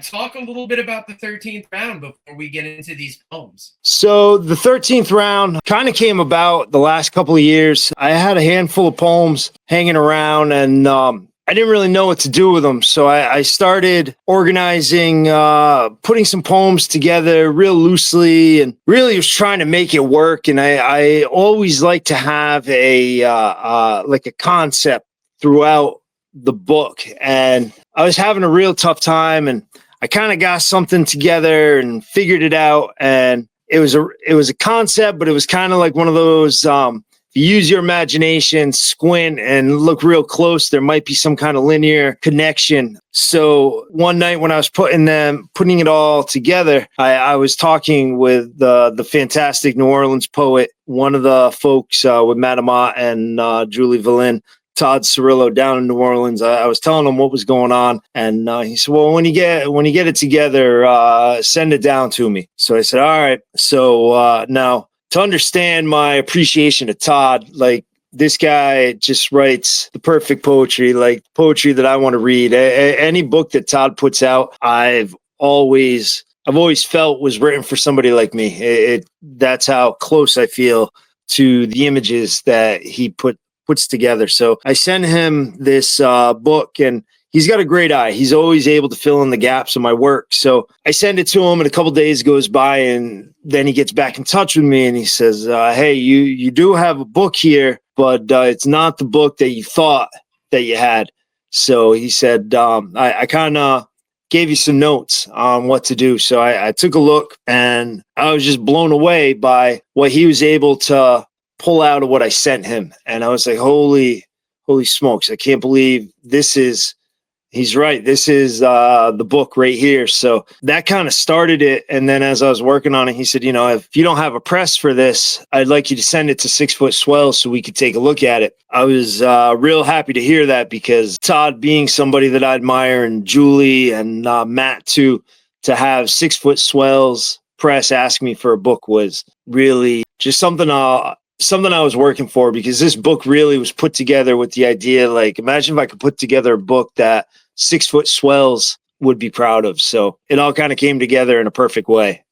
Talk a little bit about the 13th round before we get into these poems. So the 13th round kind of came about the last couple of years. I had a handful of poems hanging around, and I didn't really know what to do with them. So I started organizing, putting some poems together real loosely, and really was trying to make it work. And I always like to have like a concept throughout the book. And I was having a real tough time, and I kind of got something together and figured it out. And it was a concept, but it was kind of like one of those, if you use your imagination, squint and look real close, there might be some kind of linear connection. So one night when I was putting it all together, I was talking with the fantastic New Orleans poet, one of the folks with Matt Amat and Julie Valin, Todd Cirillo down in New Orleans. I was telling him what was going on, and he said, "Well, when you get it together, send it down to me." So I said, "All right." So now, to understand my appreciation of Todd, like, this guy just writes the perfect poetry, like poetry that I want to read. Any book that Todd puts out, I've always felt was written for somebody like me. That's how close I feel to the images that he puts together. So I sent him this book, and he's got a great eye. He's always able to fill in the gaps of my work. So I send it to him, and a couple days goes by, and then he gets back in touch with me, and he says, "Hey, you do have a book here, but it's not the book that you thought that you had." So he said, I kind of gave you some notes on what to do. So I took a look, and I was just blown away by what he was able to pull out of what I sent him. And I was like, holy smokes, I can't believe he's right. This is the book right here. So that kind of started it. And then as I was working on it, he said, if you don't have a press for this, I'd like you to send it to 6 Foot Swells so we could take a look at it. I was real happy to hear that, because Todd being somebody that I admire, and Julie and Matt too, to have 6 Foot Swells press ask me for a book was really just something I was working for, because this book really was put together with the idea, like, imagine if I could put together a book that 6 Foot Swells would be proud of. So it all kind of came together in a perfect way.